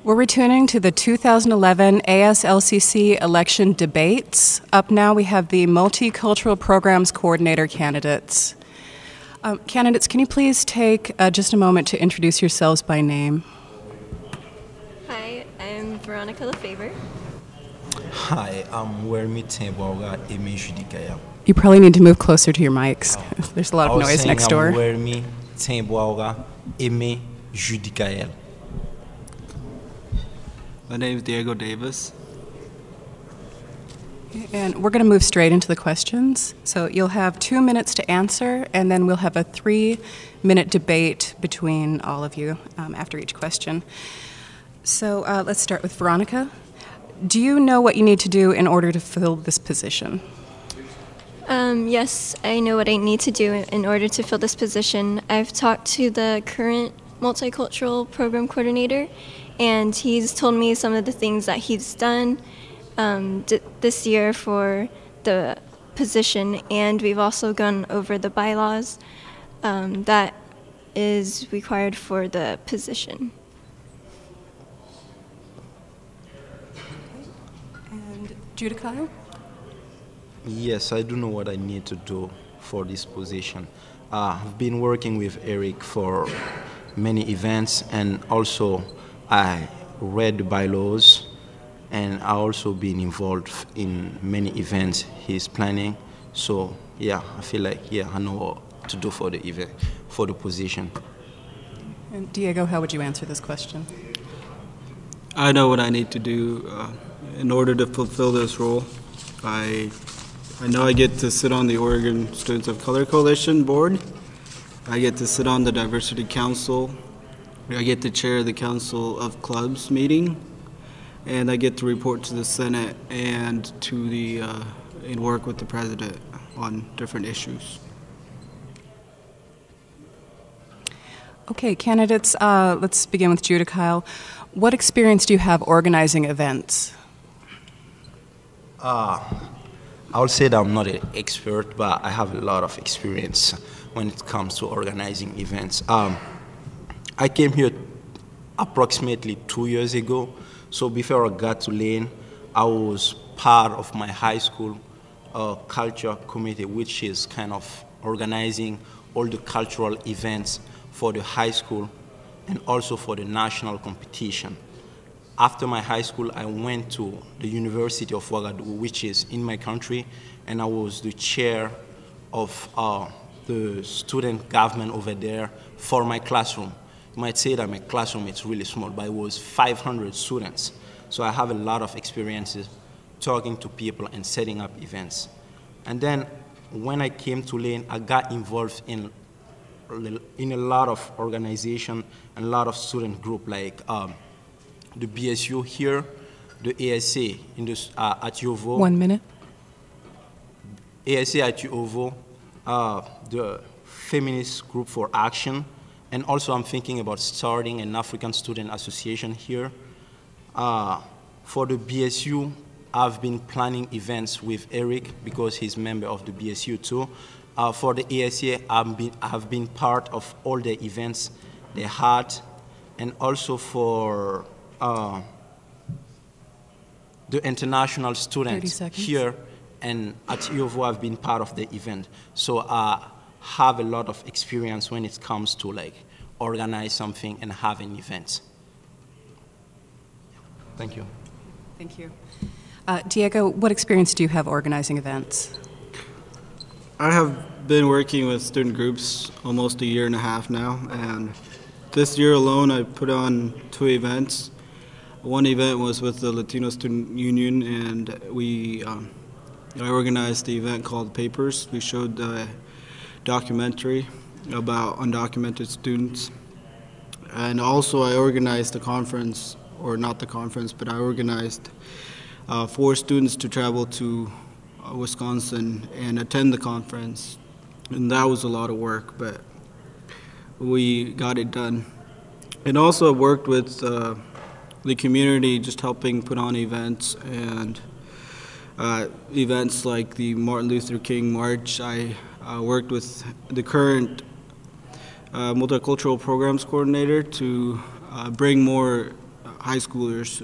We're returning to the 2011 ASLCC Election Debates. Up now we have the Multicultural Programs Coordinator candidates. Candidates, can you please take just a moment to introduce yourselves by name? Hi, I'm Veronica Lefevre. Hi, I'm Wermi Temboga Eme Judikaya. You probably need to move closer to your mics. There's a lot of noise next door. I'm Wermi Temboga Eme Judikaya. My name is Diego Davis. And we're going to move straight into the questions. So you'll have 2 minutes to answer, and then we'll have a 3-minute debate between all of you after each question. So let's start with Veronica. Do you know what you need to do in order to fill this position? Yes, I know what I need to do in order to fill this position. I've talked to the current multicultural program coordinator, and he's told me some of the things that he's done this year for the position, and we've also gone over the bylaws that is required for the position. And Judicayo? Yes, I do know what I need to do for this position. I've been working with Eric for many events, and also I read the bylaws, and I also been involved in many events he's planning. So yeah, I feel like I know what to do for the event, for the position. And Diego, how would you answer this question? I know what I need to do in order to fulfill this role. I know I get to sit on the Oregon Students of Color Coalition board. I get to sit on the Diversity Council. I get to chair the Council of Clubs meeting, and I get to report to the Senate and to the and work with the president on different issues. Okay, candidates, let's begin with Judicayo. What experience do you have organizing events? I would say that I'm not an expert, but I have a lot of experience when it comes to organizing events. I came here approximately 2 years ago. So before I got to Lane, I was part of my high school culture committee, which is kind of organizing all the cultural events for the high school and also for the national competition. After my high school, I went to the University of Ouagadougou, which is in my country, and I was the chair of the student government over there for my classroom. You might say that my classroom is really small, but it was 500 students. So I have a lot of experiences talking to people and setting up events. And then when I came to Lane, I got involved in a lot of organization and a lot of student group, like the BSU here, the ASA at UOVO. 1 minute. ASA at UOVO, the Feminist Group for Action, and also I'm thinking about starting an African Student Association here. For the BSU, I've been planning events with Eric because he's a member of the BSU too. For the ASA, I've been part of all the events they had, and also for the international students here and at UOVO, I've been part of the event. So I have a lot of experience when it comes to like organize something and having events. Thank you. Thank you. Diego, what experience do you have organizing events? I have been working with student groups almost a year and a half now, and this year alone I put on 2 events. One event was with the Latino Student Union, and I organized the event called Papers. We showed the documentary about undocumented students. And also I organized the conference, or not the conference, but I organized 4 students to travel to Wisconsin and attend the conference. And that was a lot of work, but we got it done. And also I worked with the community, just helping put on events, and events like the Martin Luther King March. I worked with the current multicultural programs coordinator to bring more high schoolers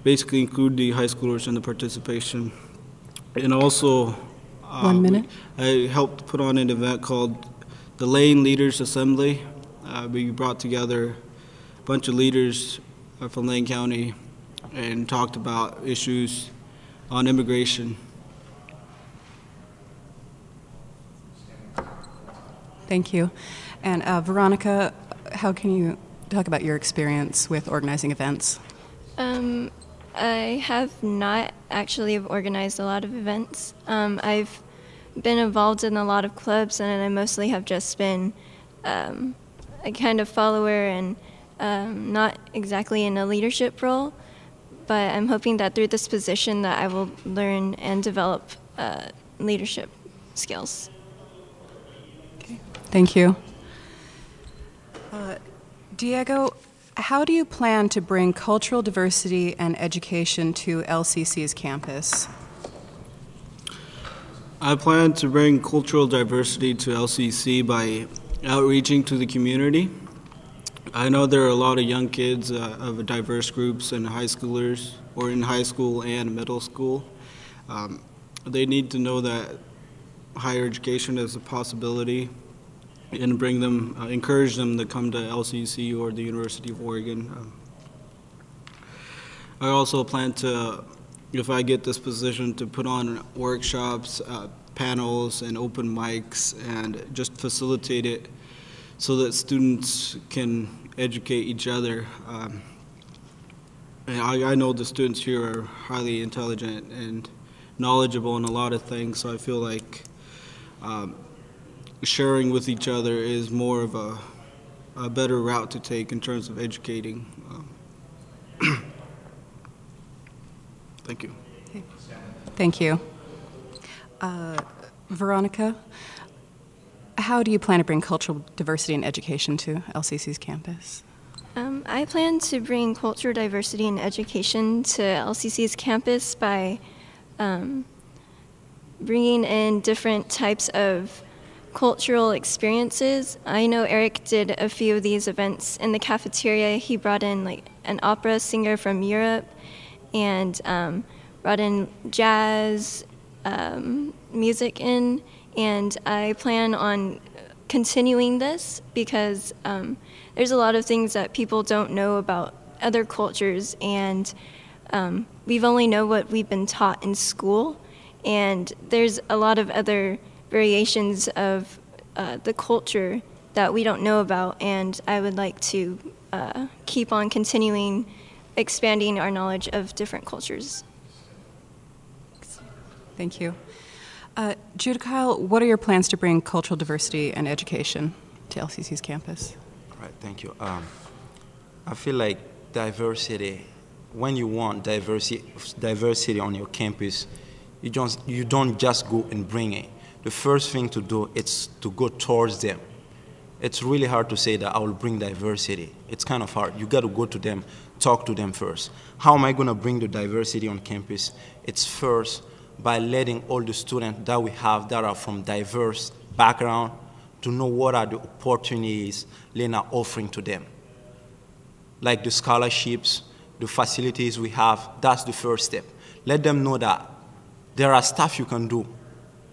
basically include the high schoolers in the participation. And also, 1 minute. I helped put on an event called the Lane Leaders Assembly. We brought together a bunch of leaders from Lane County and talked about issues on immigration. Thank you. And Veronica, how can you talk about your experience with organizing events? I have not actually organized a lot of events. I've been involved in a lot of clubs, and I mostly have just been a kind of follower and not exactly in a leadership role. But I'm hoping that through this position that I will learn and develop leadership skills. Okay. Thank you. Diego, how do you plan to bring cultural diversity and education to LCC's campus? I plan to bring cultural diversity to LCC by outreaching to the community. I know there are a lot of young kids of diverse groups and high schoolers, or in high school and middle school. They need to know that higher education is a possibility, and bring them, encourage them to come to LCC or the University of Oregon. I also plan to, if I get this position, to put on workshops, panels, and open mics, and just facilitate it so that students can educate each other. And I know the students here are highly intelligent and knowledgeable in a lot of things, so I feel like sharing with each other is more of a better route to take in terms of educating. Thank you. Okay. Thank you. Veronica, how do you plan to bring cultural diversity and education to LCC's campus? I plan to bring cultural diversity and education to LCC's campus by bringing in different types of cultural experiences. I know Eric did a few of these events in the cafeteria. He brought in like an opera singer from Europe and brought in jazz music in, and I plan on continuing this because there's a lot of things that people don't know about other cultures, and we've only know what we've been taught in school, and there's a lot of other variations of the culture that we don't know about, and I would like to keep on continuing expanding our knowledge of different cultures. Thank you. Judikyle, what are your plans to bring cultural diversity and education to LCC's campus? All right, thank you. I feel like diversity, when you want diversity on your campus, you don't just go and bring it. The first thing to do is to go towards them. It's really hard to say that I will bring diversity. It's kind of hard. You got to go to them, talk to them first. How am I going to bring the diversity on campus? It's first by letting all the students that we have that are from diverse background to know what are the opportunities Lena offering to them. Like the scholarships, the facilities we have, that's the first step. Let them know that there are stuff you can do.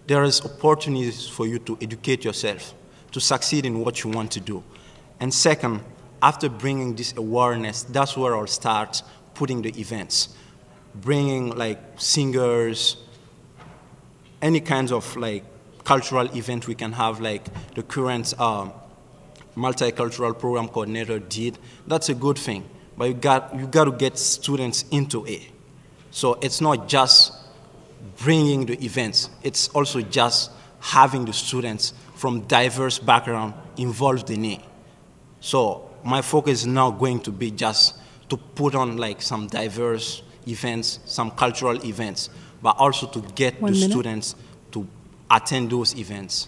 There is opportunities for you to educate yourself, to succeed in what you want to do. And second, after bringing this awareness, that's where I'll start putting the events. Bringing like singers, any kinds of like cultural event we can have, like the current multicultural program coordinator did. That's a good thing, but you got to get students into it. So it's not just bringing the events, it's also just having the students from diverse background involved in it. So my focus is now going to be just to put on like some diverse events, some cultural events, but also to get the students to attend those events.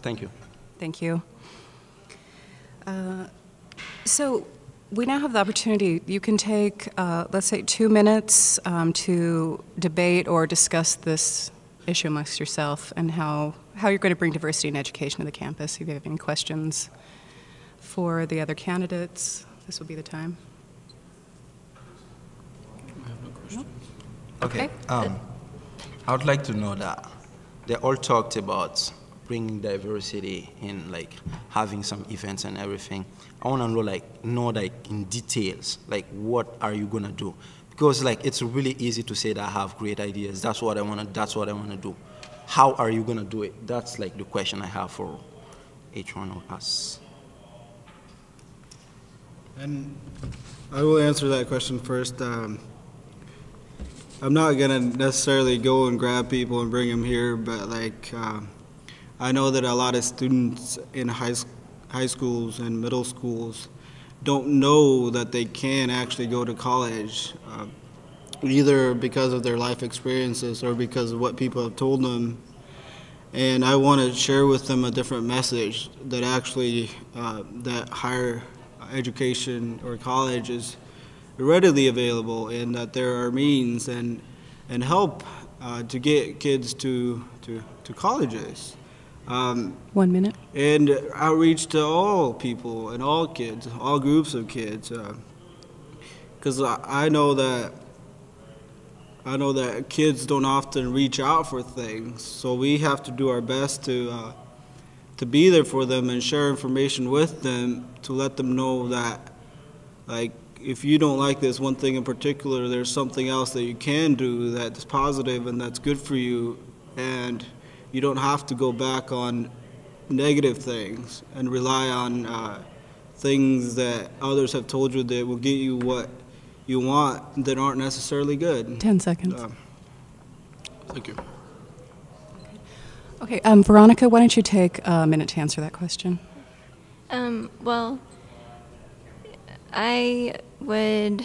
Thank you. Thank you. So we now have the opportunity, you can take, let's say, 2 minutes to debate or discuss this issue amongst yourself and how you're going to bring diversity and education to the campus. If you have any questions, For the other candidates, this will be the time. Okay. I would like to know that they all talked about bringing diversity in, like having some events and everything. I want to know in details, like what are you gonna do? Because like it's really easy to say that I have great ideas. That's what I want to do. How are you gonna do it? That's like the question I have for each one of us. And I will answer that question first. I'm not gonna necessarily go and grab people and bring them here, but like I know that a lot of students in high schools and middle schools don't know that they can actually go to college, either because of their life experiences or because of what people have told them. And I want to share with them a different message that actually that higher education or college is readily available, and that there are means and help to get kids to colleges. 1 minute. And outreach to all people and all kids, all groups of kids, because I know that kids don't often reach out for things, so we have to do our best to be there for them and share information with them to let them know that, like, if you don't like this one thing in particular, there's something else that you can do that's positive and that's good for you, and you don't have to go back on negative things and rely on things that others have told you that will get you what you want that aren't necessarily good. 10 seconds. Thank you. Okay, Veronica, why don't you take a minute to answer that question? Well, I would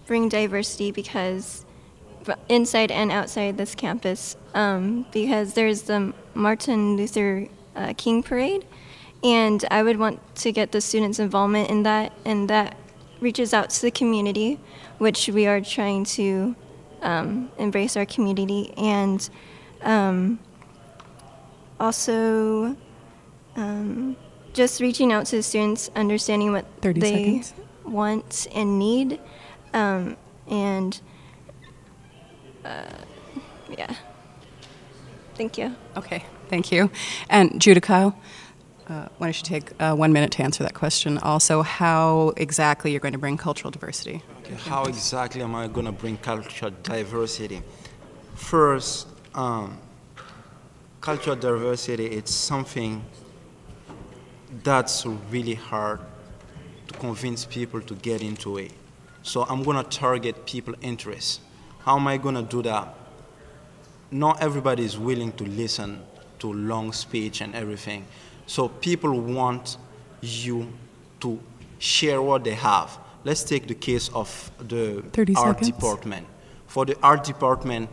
bring diversity because inside and outside this campus, because there's the Martin Luther King Parade, and I would want to get the students' involvement in that, and that reaches out to the community, which we are trying to embrace our community, and also just reaching out to the students, understanding what 30 they seconds. want and need, and yeah. Thank you. Okay, thank you. And Judah Kyle, why don't you take 1 minute to answer that question? Also, how exactly you're going to bring cultural diversity? Okay, how exactly am I going to bring cultural diversity? First, cultural diversity, it's something that's really hard to convince people to get into it. So I'm going to target people's interests. How am I going to do that? Not everybody is willing to listen to long speech and everything. So people want you to share what they have. Let's take the case of the 30 art seconds. department. For the art department,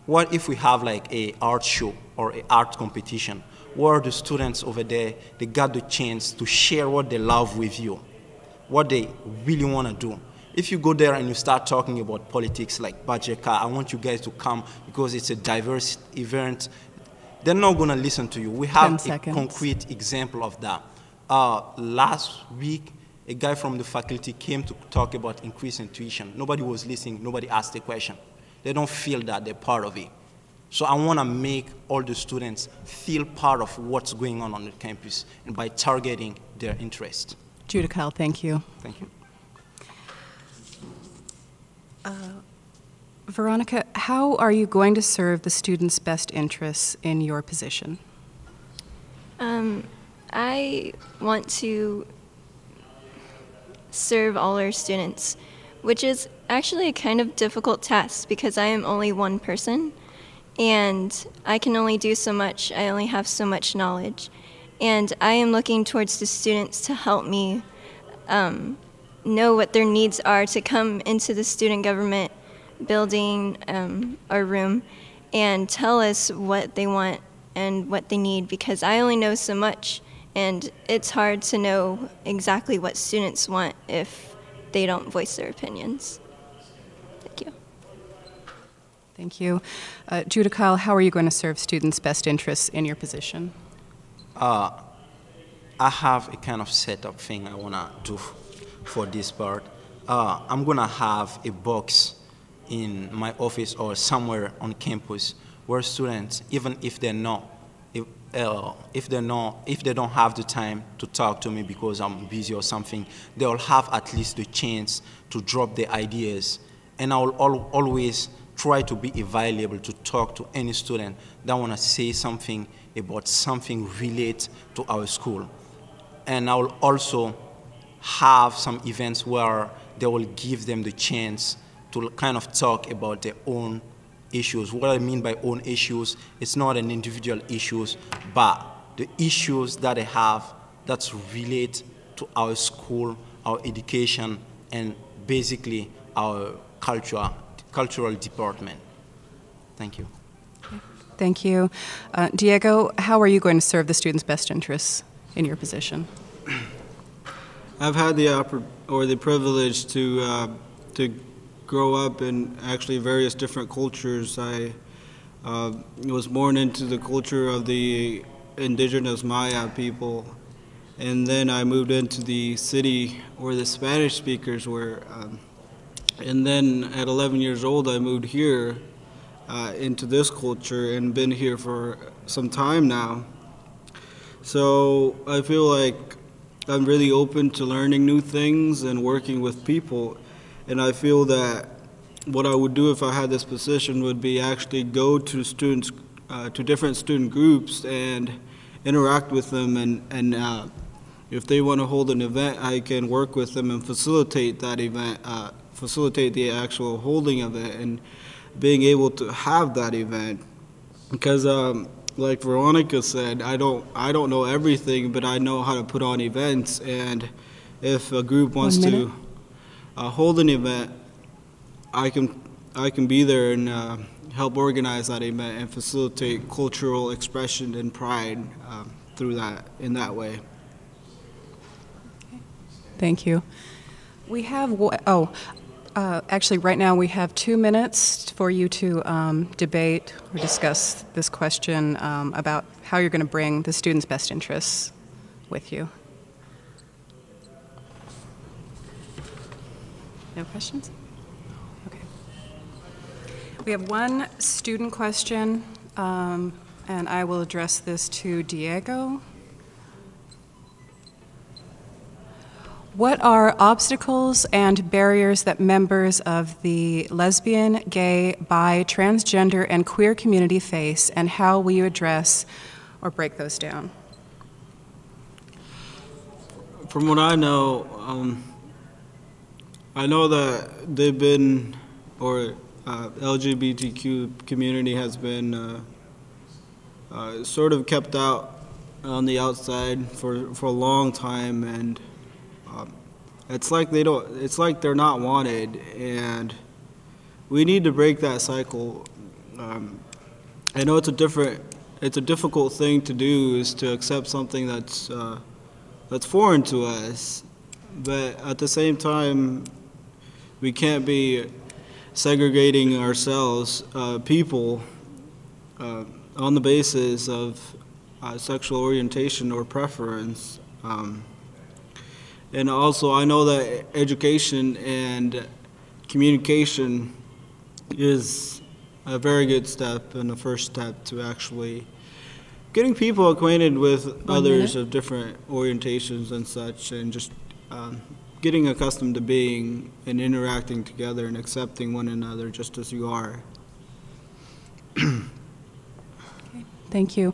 what if we have like a art show or an art competition where the students over there, they got the chance to share what they love with you, what they really want to do. If you go there and you start talking about politics like Bajeka, I want you guys to come because it's a diverse event, they're not going to listen to you. We have a concrete example of that. Last week, a guy from the faculty came to talk about increasing tuition. Nobody was listening. Nobody asked a question. They don't feel that they're part of it. So I want to make all the students feel part of what's going on the campus, and by targeting their interest. Judah Kyle, thank you. Thank you. Veronica, how are you going to serve the students' best interests in your position? I want to serve all our students, which is actually a kind of difficult task because I am only one person and I can only do so much. I only have so much knowledge. And I am looking towards the students to help me know what their needs are to come into the student government building our room and tell us what they want and what they need, because I only know so much and it's hard to know exactly what students want if they don't voice their opinions. Thank you. Thank you. Judah Kyle, how are you going to serve students' best interests in your position? I have a kind of setup thing I want to do for this part. I'm going to have a box in my office or somewhere on campus where students, even if they're not, if they don't have the time to talk to me because I'm busy or something, they'll have at least the chance to drop their ideas. And I'll always try to be available to talk to any student that want to say something about something related to our school. And I'll also have some events where they will give them the chance to kind of talk about their own issues. What I mean by own issues, it's not an individual issues, but the issues that they have that's related to our school, our education, and basically our cultural department. Thank you. Thank you. Diego, how are you going to serve the students' best interests in your position? I've had the privilege to grow up in actually various different cultures. I was born into the culture of the indigenous Maya people, and then I moved into the city where the Spanish speakers were. And then at 11 years old, I moved here into this culture and been here for some time now. So I feel like I'm really open to learning new things and working with people. And I feel that what I would do if I had this position would be actually go to students, to different student groups and interact with them. And if they want to hold an event, I can work with them and facilitate that event, facilitate the actual holding of it and being able to have that event. Because like Veronica said, I don't know everything, but I know how to put on events. And if a group wants to hold an event, I can be there and help organize that event and facilitate cultural expression and pride through that, in that way. Thank you. We have, actually right now we have 2 minutes for you to debate or discuss this question about how you're going to bring the students' best interests with you. No questions? Okay. We have one student question, and I will address this to Diego. What are obstacles and barriers that members of the lesbian, gay, bi, transgender, and queer community face, and how will you address or break those down? From what I know that they've been, or LGBTQ community has been sort of kept out on the outside for a long time, and it's like they're not wanted, and we need to break that cycle. I know it's a difficult thing to do, is to accept something that's foreign to us, but at the same time, we can't be segregating ourselves, people, on the basis of sexual orientation or preference. And also, I know that education and communication is a very good step and the first step to actually getting people acquainted with others of different orientations and such, and just getting accustomed to being and interacting together and accepting one another just as you are. Okay. Thank you.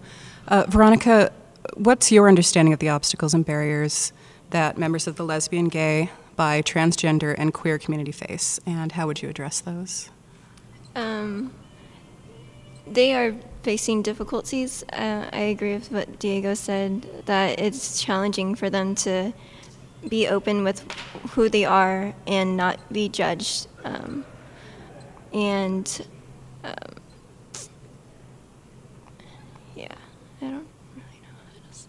Veronica, what's your understanding of the obstacles and barriers that members of the lesbian, gay, bi, transgender, and queer community face, and how would you address those? They are facing difficulties. I agree with what Diego said, that it's challenging for them to be open with who they are and not be judged. Yeah, I don't really know what else.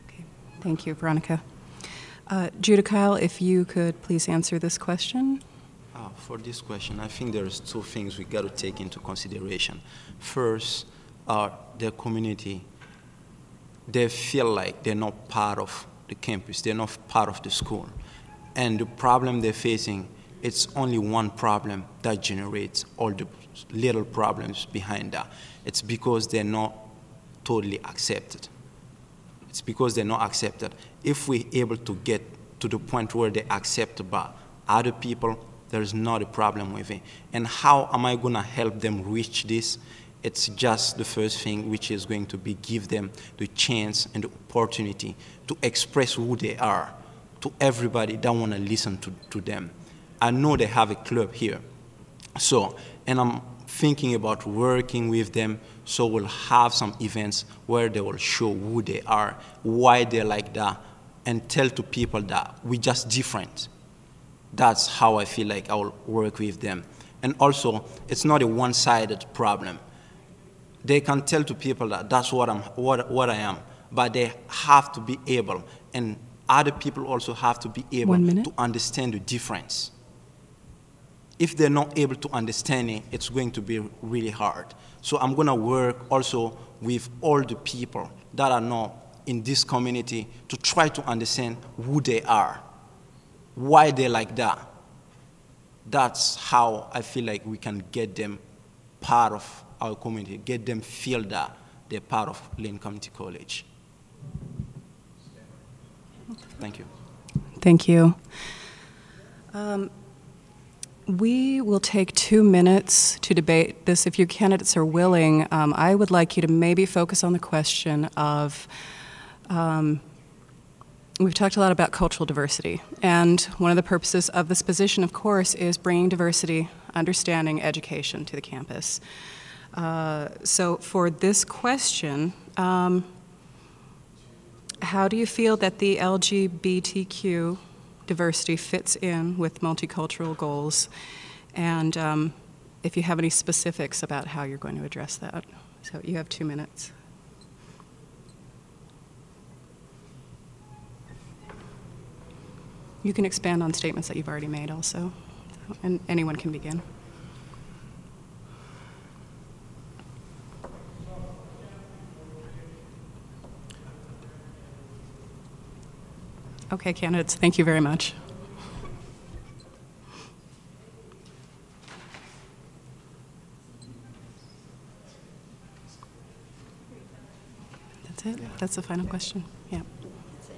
Okay, thank you, Veronica. Judikyle, if you could please answer this question. For this question, I think there's two things we got to take into consideration. First, the community they feel like they're not part of the campus, they're not part of the school. And the problem they're facing, it's only one problem that generates all the little problems behind that. It's because they're not totally accepted. It's because they're not accepted. If we're able to get to the point where they're accepted by other people, there's not a problem with it. And how am I going to help them reach this? It's just the first thing, which is going to be give them the chance and the opportunity to express who they are to everybody that want to listen to them. I know they have a club here. So, and I'm thinking about working with them, so we'll have some events where they will show who they are, why they're like that, and tell to people that we're just different. That's how I feel like I will work with them. And also, it's not a one-sided problem. They can tell to people that that's what I am, but they have to be able, and other people also have to be able to understand the difference. If they're not able to understand it, it's going to be really hard. So I'm going to work also with all the people that are not in this community to try to understand who they are, why they're like that. That's how I feel like we can get them part of our community, get them feel that they're part of Lane Community College. Thank you. Thank you. We will take 2 minutes to debate this. If your candidates are willing, I would like you to maybe focus on the question of, we've talked a lot about cultural diversity, and one of the purposes of this position, of course, is bringing diversity, understanding, education to the campus. So for this question, how do you feel that the LGBTQ diversity fits in with multicultural goals? And if you have any specifics about how you're going to address that. So you have 2 minutes. You can expand on statements that you've already made also, and anyone can begin. Okay, candidates, thank you very much. That's it? Yeah. That's the final question? Yeah. That's it.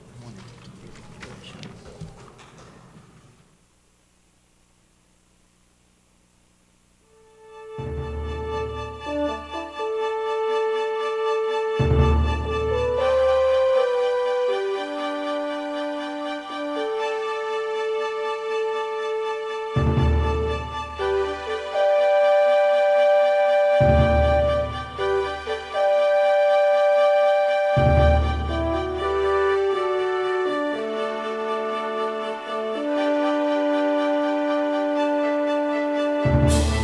you.